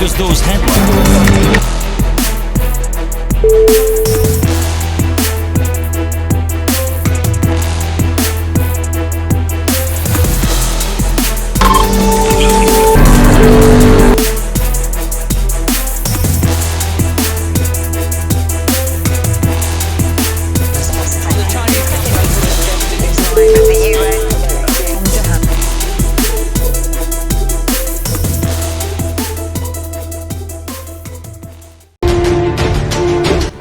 Here's those headlines.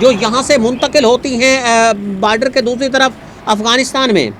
جو یہاں سے منتقل ہوتی ہیں بارڈر کے دوسری طرف افغانستان میں.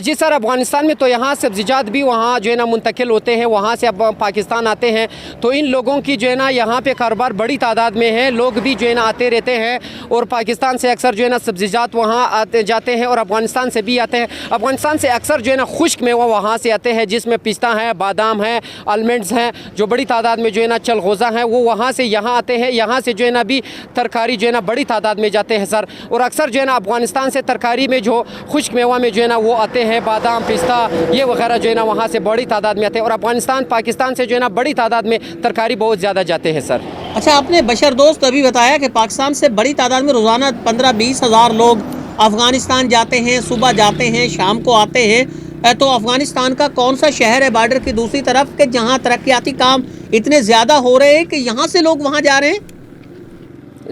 جی سر, افغانستان میں تو یہاں سبزیجات بھی وہاں جو ہے نا منتقل ہوتے ہیں, وہاں سے اب پاکستان آتے ہیں, تو ان لوگوں کی جو ہے نا یہاں پہ کاروبار بڑی تعداد میں ہے, لوگ بھی جو ہے نا آتے رہتے ہیں اور پاکستان سے اکثر جو ہے نا سبزیجات وہاں آتے جاتے ہیں اور افغانستان سے بھی آتے ہیں. افغانستان سے اکثر جو ہے نا خشک میوہ وہاں سے آتے ہیں, جس میں پستہ ہے, بادام ہے, آلمنڈز ہیں, جو بڑی تعداد میں جو ہے نا چلغوزہ ہیں, وہ وہاں سے یہاں آتے ہیں. یہاں سے جو ہے نا بھی ترکاری جو ہے نا بڑی تعداد میں جاتے ہیں سر, اور اکثر جو ہے نا افغانستان سے ترکاری میں جو خشک میوہ میں جو ہے نا وہ آتے ہیں, بادام, پستہ یہ وغیرہ جو ہے نا وہاں سے بڑی تعداد میں آتے ہیں, اور افغانستان پاکستان سے جو ہے نا بڑی تعداد میں ترکاری بہت زیادہ جاتے ہیں سر. اچھا, آپ نے بشر دوست ابھی بتایا کہ پاکستان سے بڑی تعداد میں روزانہ 15-20 ہزار لوگ افغانستان جاتے ہیں, صبح جاتے ہیں, شام کو آتے ہیں. تو افغانستان کا کون سا شہر ہے بارڈر کی دوسری طرف کہ جہاں ترقیاتی کام اتنے زیادہ ہو رہے ہیں کہ یہاں سے لوگ وہاں جا رہے ہیں؟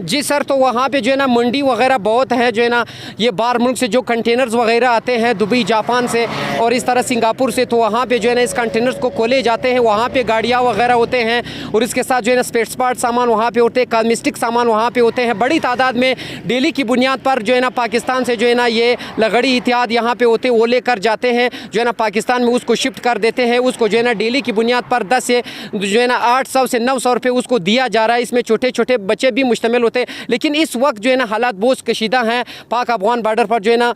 جی سر, تو وہاں پہ جو ہے نا منڈی وغیرہ بہت ہے, جو ہے نا یہ باہر ملک سے جو کنٹینرز وغیرہ آتے ہیں, دبئی, جاپان سے اور اس طرح سنگاپور سے, تو وہاں پہ جو ہے نا اس کنٹینرز کو کھولے جاتے ہیں. وہاں پہ گاڑیاں وغیرہ ہوتے ہیں اور اس کے ساتھ جو ہے نا اسپیئر پارٹ سامان وہاں پہ ہوتے ہیں, کاسمیٹک سامان وہاں پہ ہوتے ہیں. بڑی تعداد میں ڈیلی کی بنیاد پر جو ہے نا پاکستان سے جو ہے نا یہ لغڑی اتحاد یہاں پہ ہوتے, وہ لے کر جاتے ہیں, جو ہے نا پاکستان میں اس کو شفٹ کر دیتے ہیں. اس کو جو ہے نا ڈیلی کی بنیاد پر 10 سے جو ہے نا 800 سے 900 روپے اس کو دیا جا رہا ہے. اس میں چھوٹے چھوٹے بچے بھی مشتمل ہوتے ہیں. لیکن اس وقت جو ہے نا حالات بہت کشیدہ ہیں. پاک افغان بارڈر پر جو ہے نا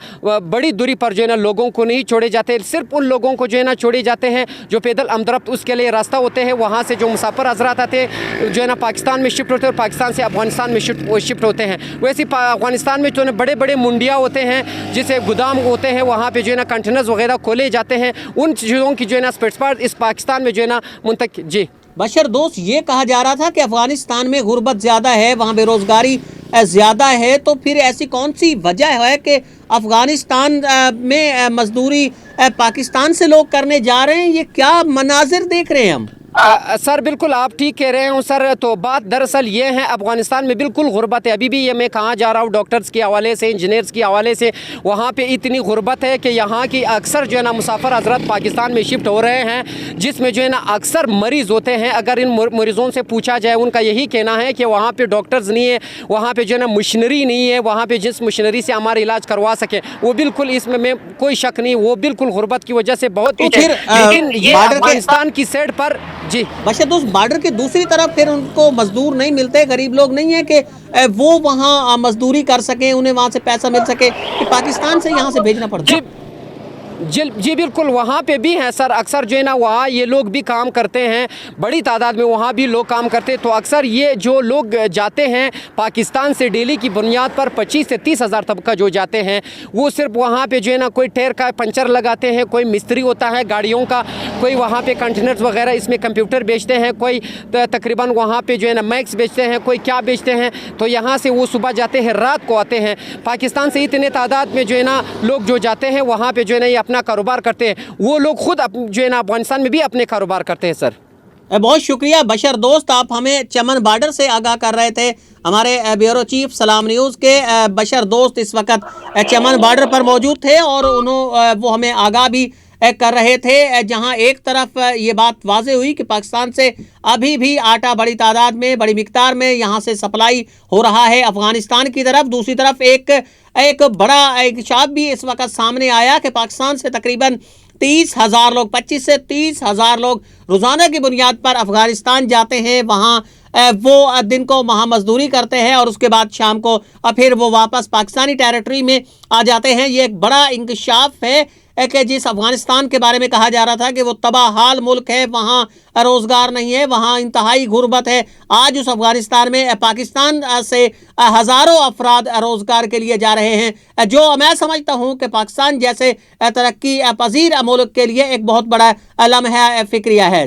بڑی دوری پر جو ہے نا لوگوں کو نہیں چھوڑے جاتے, صرف ان لوگوں کو جو ہے نا چھوڑے جاتے ہیں جو پیدل آمدرفت اس کے لیے راستہ ہوتے ہیں. وہاں سے جو مسافر حضرات آتے ہیں جو ہے نا پاکستان میں شفٹ ہوتے ہیں اور پاکستان سے افغانستان میں شفٹ ہوتے ہیں. ویسے افغانستان میں جو ہے نا بڑے بڑے منڈیاں ہوتے ہیں, جسے گودام ہوتے ہیں, وہاں پہ جو ہے نا کنٹینرز وغیرہ کھولے جاتے ہیں. ان چیزوں کی جو ہے نا اسپیئر پارٹ اس پاکستان میں جو ہے نا منتقل. جی بشر دوست, یہ کہا جا رہا تھا کہ افغانستان میں غربت زیادہ ہے, وہاں بے روزگاری زیادہ ہے, تو پھر ایسی کون سی وجہ ہے کہ افغانستان میں مزدوری پاکستان سے لوگ کرنے جا رہے ہیں؟ یہ کیا مناظر دیکھ رہے ہیں ہم؟ سر بالکل آپ ٹھیک کہہ رہے ہوں سر. تو بات دراصل یہ ہے, افغانستان میں بالکل غربت ہے. ابھی بھی یہ میں کہاں جا رہا ہوں, ڈاکٹرز کے حوالے سے, انجینئرز کے حوالے سے, وہاں پہ اتنی غربت ہے کہ یہاں کی اکثر جو ہے نا مسافر حضرات پاکستان میں شفٹ ہو رہے ہیں, جس میں جو ہے نا اکثر مریض ہوتے ہیں. اگر ان مریضوں سے پوچھا جائے, ان کا یہی کہنا ہے کہ وہاں پہ ڈاکٹرز نہیں ہے, وہاں پہ جو ہے نا مشنری نہیں ہے, وہاں پہ جس مشنری سے ہمارا علاج کروا سکے وہ بالکل, اس میں کوئی شک نہیں, وہ بالکل غربت کی وجہ سے بہت پیچھے. لیکن یہ افغانستان کی سائڈ پر جی بشر دوست, بارڈر کی دوسری طرف پھر ان کو مزدور نہیں ملتے, غریب لوگ نہیں ہیں کہ وہ وہاں مزدوری کر سکیں, انہیں وہاں سے پیسہ مل سکے, کہ پاکستان سے یہاں سے بھیجنا پڑتا ہے. جی بالکل, وہاں پہ بھی ہیں سر. اکثر جو ہے نا وہاں یہ لوگ بھی کام کرتے ہیں, بڑی تعداد میں وہاں بھی لوگ کام کرتے ہیں. تو اکثر یہ جو لوگ جاتے ہیں پاکستان سے ڈیلی کی بنیاد پر 25 سے 30 ہزار طبقہ جو جاتے ہیں, وہ صرف وہاں پہ جو ہے نا کوئی ٹائر کا پنچر لگاتے ہیں, کوئی مستری ہوتا ہے گاڑیوں کا, کوئی وہاں پہ کنٹینرز وغیرہ اس میں کمپیوٹر بیچتے ہیں, کوئی تقریباً وہاں پہ جو ہے نا میکس بیچتے ہیں, کوئی کیا بیچتے ہیں. تو یہاں سے وہ صبح جاتے ہیں, رات کو آتے ہیں. پاکستان سے اتنے تعداد میں جو ہے نا لوگ جو جاتے ہیں وہاں پہ جو ہے نا یہ اپنا کاروبار کرتے ہیں. وہ لوگ خود جو ہے نا افغانستان میں بھی اپنے کاروبار کرتے ہیں سر. بہت شکریہ بشر دوست, آپ ہمیں چمن بارڈر سے آگاہ کر رہے تھے. ہمارے بیورو چیف سلام نیوز کے بشر دوست اس وقت چمن بارڈر پر موجود تھے اور وہ ہمیں آگاہ بھی کر رہے تھے, جہاں ایک طرف یہ بات واضح ہوئی کہ پاکستان سے ابھی بھی آٹا بڑی تعداد میں, بڑی مقدار میں یہاں سے سپلائی ہو رہا ہے افغانستان کی طرف. دوسری طرف ایک بڑا انکشاف بھی اس وقت سامنے آیا کہ پاکستان سے تقریباً 30 ہزار لوگ, 25 سے 30 ہزار لوگ روزانہ کی بنیاد پر افغانستان جاتے ہیں. وہاں وہ دن کو وہاں مزدوری کرتے ہیں اور اس کے بعد شام کو پھر وہ واپس پاکستانی ٹیریٹری میں آ جاتے ہیں. یہ ایک بڑا انکشاف ہے کہ جس افغانستان کے بارے میں کہا جا رہا تھا کہ وہ تباہ حال ملک ہے, وہااں روزگار نہیں ہے, وہاں انتہائی غربت ہے, آج اس افغانستان میں پاکستان سے ہزاروں افراد روزگار کے لیے جا رہے ہیں, جو میں سمجھتا ہوں کہ پاکستان جیسے ترقی پذیر ملک کے لیے ایک بہت بڑا لمحہ فکریہ ہے.